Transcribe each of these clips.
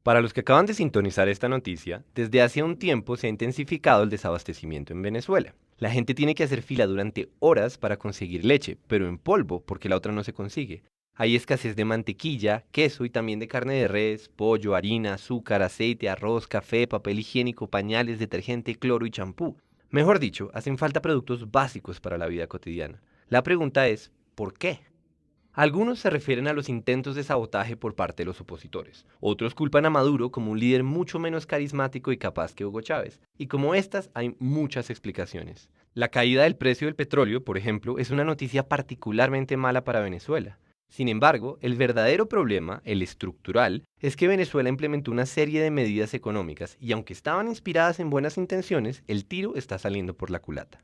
Para los que acaban de sintonizar esta noticia, desde hace un tiempo se ha intensificado el desabastecimiento en Venezuela. La gente tiene que hacer fila durante horas para conseguir leche, pero en polvo, porque la otra no se consigue. Hay escasez de mantequilla, queso y también de carne de res, pollo, harina, azúcar, aceite, arroz, café, papel higiénico, pañales, detergente, cloro y champú. Mejor dicho, hacen falta productos básicos para la vida cotidiana. La pregunta es, ¿por qué? Algunos se refieren a los intentos de sabotaje por parte de los opositores. Otros culpan a Maduro como un líder mucho menos carismático y capaz que Hugo Chávez. Y como estas, hay muchas explicaciones. La caída del precio del petróleo, por ejemplo, es una noticia particularmente mala para Venezuela. Sin embargo, el verdadero problema, el estructural, es que Venezuela implementó una serie de medidas económicas y aunque estaban inspiradas en buenas intenciones, el tiro está saliendo por la culata.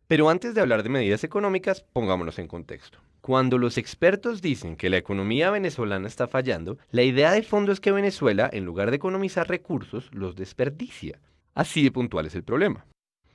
Pero antes de hablar de medidas económicas, pongámonos en contexto. Cuando los expertos dicen que la economía venezolana está fallando, la idea de fondo es que Venezuela, en lugar de economizar recursos, los desperdicia. Así de puntual es el problema.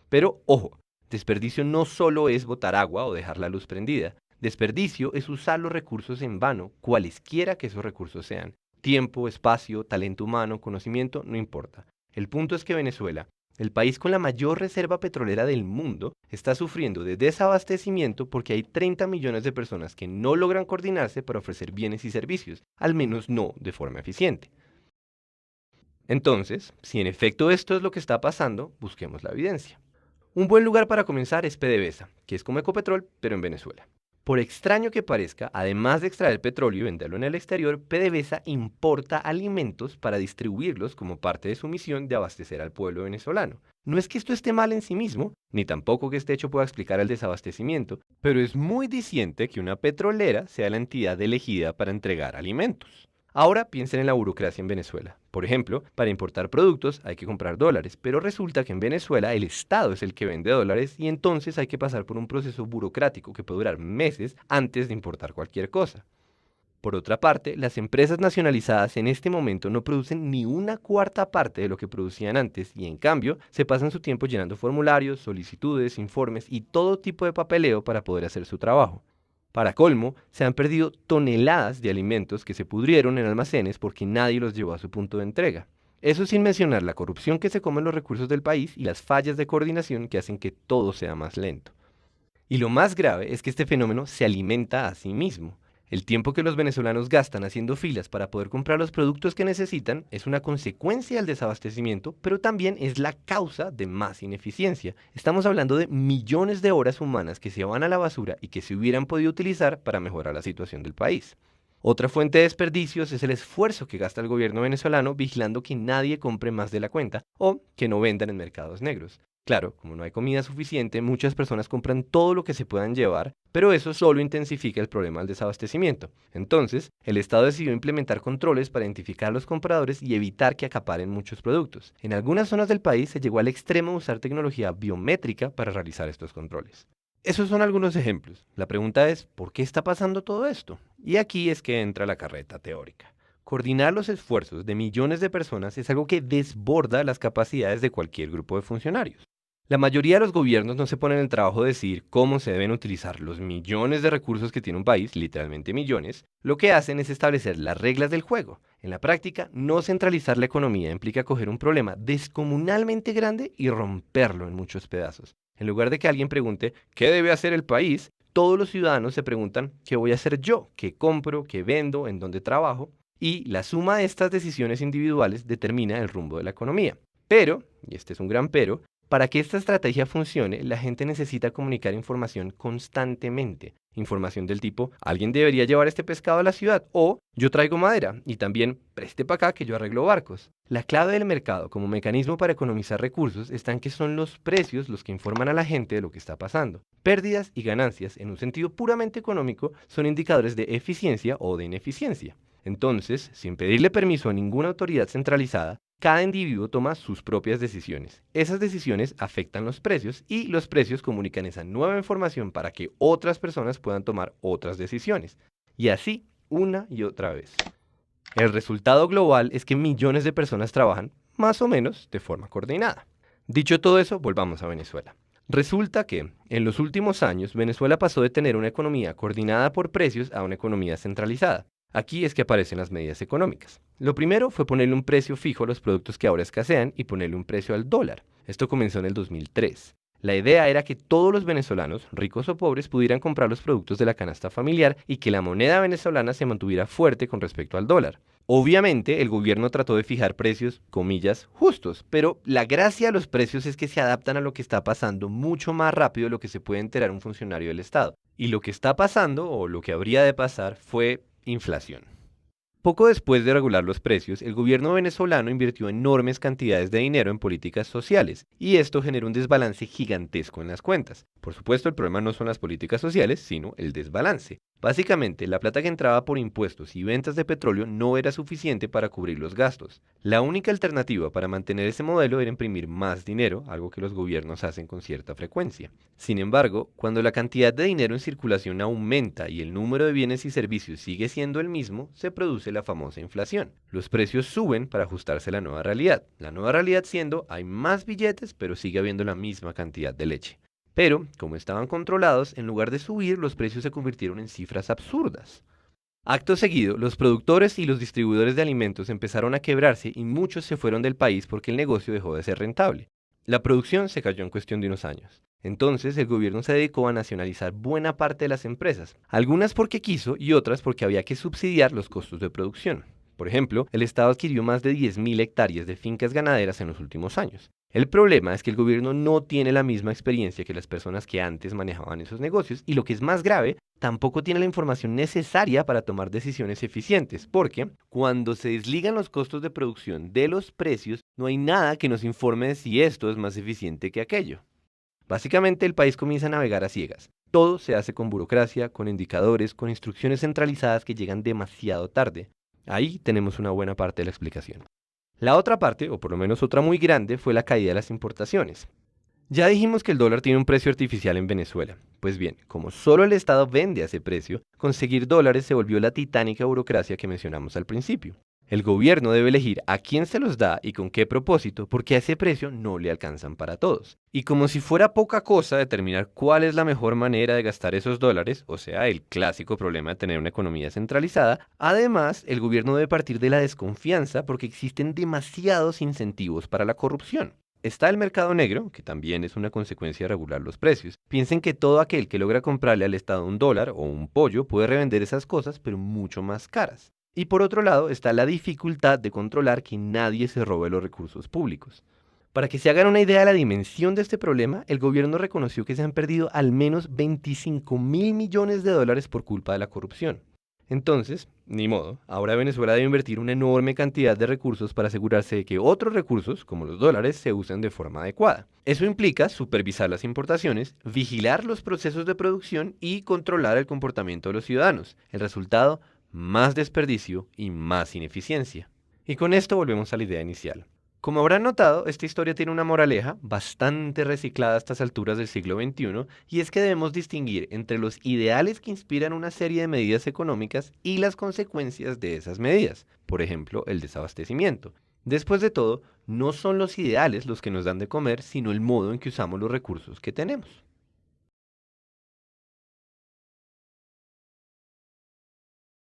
Pero, ojo, desperdicio no solo es botar agua o dejar la luz prendida. Desperdicio es usar los recursos en vano, cualesquiera que esos recursos sean. Tiempo, espacio, talento humano, conocimiento, no importa. El punto es que Venezuela, el país con la mayor reserva petrolera del mundo, está sufriendo de desabastecimiento porque hay 30 millones de personas que no logran coordinarse para ofrecer bienes y servicios, al menos no de forma eficiente. Entonces, si en efecto esto es lo que está pasando, busquemos la evidencia. Un buen lugar para comenzar es PDVSA, que es como Ecopetrol, pero en Venezuela. Por extraño que parezca, además de extraer petróleo y venderlo en el exterior, PDVSA importa alimentos para distribuirlos como parte de su misión de abastecer al pueblo venezolano. No es que esto esté mal en sí mismo, ni tampoco que este hecho pueda explicar el desabastecimiento, pero es muy diciente que una petrolera sea la entidad elegida para entregar alimentos. Ahora piensen en la burocracia en Venezuela. Por ejemplo, para importar productos hay que comprar dólares, pero resulta que en Venezuela el Estado es el que vende dólares y entonces hay que pasar por un proceso burocrático que puede durar meses antes de importar cualquier cosa. Por otra parte, las empresas nacionalizadas en este momento no producen ni una cuarta parte de lo que producían antes y en cambio se pasan su tiempo llenando formularios, solicitudes, informes y todo tipo de papeleo para poder hacer su trabajo. Para colmo, se han perdido toneladas de alimentos que se pudrieron en almacenes porque nadie los llevó a su punto de entrega. Eso sin mencionar la corrupción que se come en los recursos del país y las fallas de coordinación que hacen que todo sea más lento. Y lo más grave es que este fenómeno se alimenta a sí mismo. El tiempo que los venezolanos gastan haciendo filas para poder comprar los productos que necesitan es una consecuencia del desabastecimiento, pero también es la causa de más ineficiencia. Estamos hablando de millones de horas humanas que se van a la basura y que se hubieran podido utilizar para mejorar la situación del país. Otra fuente de desperdicios es el esfuerzo que gasta el gobierno venezolano vigilando que nadie compre más de la cuenta o que no vendan en mercados negros. Claro, como no hay comida suficiente, muchas personas compran todo lo que se puedan llevar, pero eso solo intensifica el problema del desabastecimiento. Entonces, el Estado decidió implementar controles para identificar a los compradores y evitar que acaparen muchos productos. En algunas zonas del país se llegó al extremo de usar tecnología biométrica para realizar estos controles. Esos son algunos ejemplos. La pregunta es, ¿por qué está pasando todo esto? Y aquí es que entra la carreta teórica. Coordinar los esfuerzos de millones de personas es algo que desborda las capacidades de cualquier grupo de funcionarios. La mayoría de los gobiernos no se ponen el trabajo de decidir cómo se deben utilizar los millones de recursos que tiene un país, literalmente millones. Lo que hacen es establecer las reglas del juego. En la práctica, no centralizar la economía implica coger un problema descomunalmente grande y romperlo en muchos pedazos. En lugar de que alguien pregunte, ¿qué debe hacer el país? Todos los ciudadanos se preguntan, ¿qué voy a hacer yo? ¿Qué compro? ¿Qué vendo? ¿En dónde trabajo? Y la suma de estas decisiones individuales determina el rumbo de la economía. Pero, y este es un gran pero, para que esta estrategia funcione, la gente necesita comunicar información constantemente. Información del tipo, alguien debería llevar este pescado a la ciudad o yo traigo madera y también preste para acá que yo arreglo barcos. La clave del mercado como mecanismo para economizar recursos está en que son los precios los que informan a la gente de lo que está pasando. Pérdidas y ganancias, en un sentido puramente económico, son indicadores de eficiencia o de ineficiencia. Entonces, sin pedirle permiso a ninguna autoridad centralizada, cada individuo toma sus propias decisiones. Esas decisiones afectan los precios y los precios comunican esa nueva información para que otras personas puedan tomar otras decisiones. Y así, una y otra vez. El resultado global es que millones de personas trabajan, más o menos, de forma coordinada. Dicho todo eso, volvamos a Venezuela. Resulta que, en los últimos años, Venezuela pasó de tener una economía coordinada por precios a una economía centralizada. Aquí es que aparecen las medidas económicas. Lo primero fue ponerle un precio fijo a los productos que ahora escasean y ponerle un precio al dólar. Esto comenzó en el 2003. La idea era que todos los venezolanos, ricos o pobres, pudieran comprar los productos de la canasta familiar y que la moneda venezolana se mantuviera fuerte con respecto al dólar. Obviamente, el gobierno trató de fijar precios, comillas, justos, pero la gracia de los precios es que se adaptan a lo que está pasando mucho más rápido de lo que se puede enterar un funcionario del Estado. Y lo que está pasando, o lo que habría de pasar, fue inflación. Poco después de regular los precios, el gobierno venezolano invirtió enormes cantidades de dinero en políticas sociales, y esto generó un desbalance gigantesco en las cuentas. Por supuesto, el problema no son las políticas sociales, sino el desbalance. Básicamente, la plata que entraba por impuestos y ventas de petróleo no era suficiente para cubrir los gastos. La única alternativa para mantener ese modelo era imprimir más dinero, algo que los gobiernos hacen con cierta frecuencia. Sin embargo, cuando la cantidad de dinero en circulación aumenta y el número de bienes y servicios sigue siendo el mismo, se produce la famosa inflación. Los precios suben para ajustarse a la nueva realidad. La nueva realidad siendo, hay más billetes, pero sigue habiendo la misma cantidad de leche. Pero, como estaban controlados, en lugar de subir, los precios se convirtieron en cifras absurdas. Acto seguido, los productores y los distribuidores de alimentos empezaron a quebrarse y muchos se fueron del país porque el negocio dejó de ser rentable. La producción se cayó en cuestión de unos años. Entonces, el gobierno se dedicó a nacionalizar buena parte de las empresas, algunas porque quiso y otras porque había que subsidiar los costos de producción. Por ejemplo, el Estado adquirió más de 10.000 hectáreas de fincas ganaderas en los últimos años. El problema es que el gobierno no tiene la misma experiencia que las personas que antes manejaban esos negocios y lo que es más grave, tampoco tiene la información necesaria para tomar decisiones eficientes, porque cuando se desligan los costos de producción de los precios, no hay nada que nos informe de si esto es más eficiente que aquello. Básicamente el país comienza a navegar a ciegas. Todo se hace con burocracia, con indicadores, con instrucciones centralizadas que llegan demasiado tarde. Ahí tenemos una buena parte de la explicación. La otra parte, o por lo menos otra muy grande, fue la caída de las importaciones. Ya dijimos que el dólar tiene un precio artificial en Venezuela. Pues bien, como solo el Estado vende a ese precio, conseguir dólares se volvió la titánica burocracia que mencionamos al principio. El gobierno debe elegir a quién se los da y con qué propósito, porque a ese precio no le alcanzan para todos. Y como si fuera poca cosa determinar cuál es la mejor manera de gastar esos dólares, o sea, el clásico problema de tener una economía centralizada, además, el gobierno debe partir de la desconfianza porque existen demasiados incentivos para la corrupción. Está el mercado negro, que también es una consecuencia de regular los precios. Piensen que todo aquel que logra comprarle al Estado un dólar o un pollo puede revender esas cosas, pero mucho más caras. Y por otro lado está la dificultad de controlar que nadie se robe los recursos públicos. Para que se hagan una idea de la dimensión de este problema, el gobierno reconoció que se han perdido al menos 25.000 millones de dólares por culpa de la corrupción. Entonces, ni modo, ahora Venezuela debe invertir una enorme cantidad de recursos para asegurarse de que otros recursos, como los dólares, se usen de forma adecuada. Eso implica supervisar las importaciones, vigilar los procesos de producción y controlar el comportamiento de los ciudadanos. El resultado, más desperdicio y más ineficiencia. Y con esto volvemos a la idea inicial. Como habrán notado, esta historia tiene una moraleja bastante reciclada a estas alturas del siglo XXI, y es que debemos distinguir entre los ideales que inspiran una serie de medidas económicas y las consecuencias de esas medidas, por ejemplo, el desabastecimiento. Después de todo, no son los ideales los que nos dan de comer, sino el modo en que usamos los recursos que tenemos.